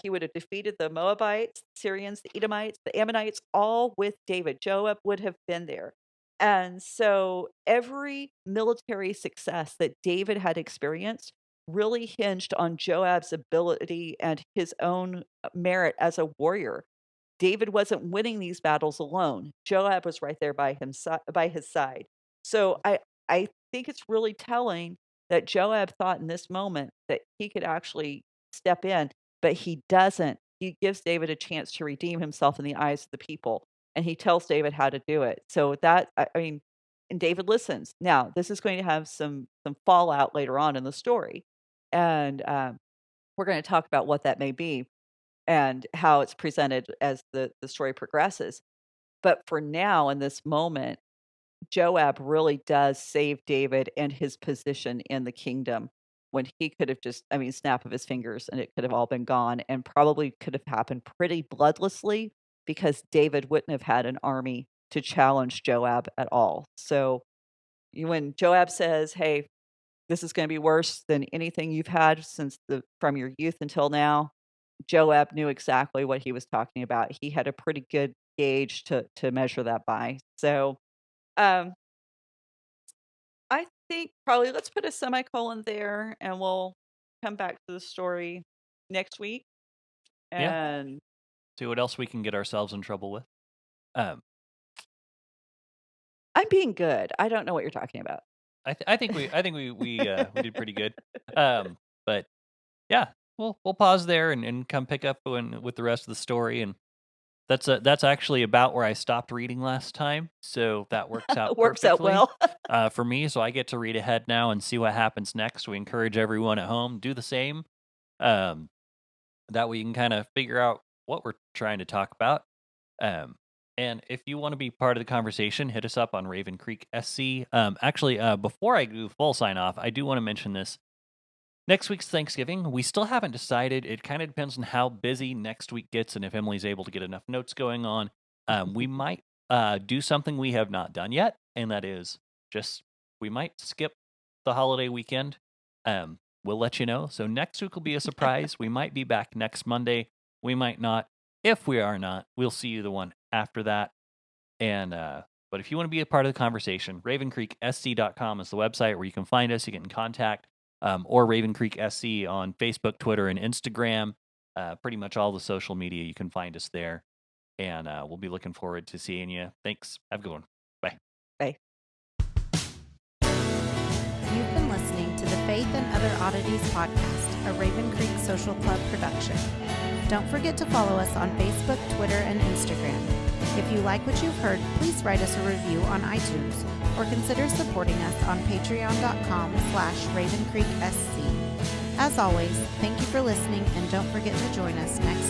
He would have defeated the Moabites, Syrians, the Edomites, the Ammonites, all with David. Joab would have been there. And so every military success that David had experienced really hinged on Joab's ability and his own merit as a warrior. David wasn't winning these battles alone. Joab was right there by his side. So I think it's really telling that Joab thought in this moment that he could actually step in, but he doesn't. He gives David a chance to redeem himself in the eyes of the people, and he tells David how to do it. So that I mean, and David listens. Now, this is going to have some fallout later on in the story, and we're going to talk about what that may be and how it's presented as the story progresses. But for now, in this moment, Joab really does save David and his position in the kingdom when he could have just, I mean, snap of his fingers and it could have all been gone and probably could have happened pretty bloodlessly because David wouldn't have had an army to challenge Joab at all. So when Joab says, "Hey, this is going to be worse than anything you've had since from your youth until now," Joab knew exactly what he was talking about. He had a pretty good gauge to measure that by. So, um, I think probably let's put a semicolon there, and we'll come back to the story next week. Yeah. And See what else we can get ourselves in trouble with. Um, I'm being good. I don't know what you're talking about. I think we did pretty good. But yeah, we'll pause there and come pick up with the rest of the story. And that's actually about where I stopped reading last time, so that works out Works out perfectly well. for me. So I get to read ahead now and see what happens next. We encourage everyone at home do the same. That way you can kind of figure out what we're trying to talk about. And if you want to be part of the conversation, hit us up on Raven Creek SC. Actually, before I do full sign off, I do want to mention this. Next week's Thanksgiving. We still haven't decided. It kind of depends on how busy next week gets and if Emily's able to get enough notes going on. We might do something we have not done yet, and that is just we might skip the holiday weekend. We'll let you know. So next week will be a surprise. We might be back next Monday. We might not. If we are not, we'll see you the one after that. And but if you want to be a part of the conversation, ravencreeksc.com is the website where you can find us. You get in contact, or Raven Creek SC on Facebook, Twitter, and Instagram. Pretty much all the social media, you can find us there. And we'll be looking forward to seeing you. Thanks. Have a good one. Bye. Bye. You've been listening to the Faith and Other Oddities podcast, a Raven Creek Social Club production. Don't forget to follow us on Facebook, Twitter, and Instagram. If you like what you've heard, please write us a review on iTunes or consider supporting us on patreon.com/RavenCreekSC. As always, thank you for listening and don't forget to join us next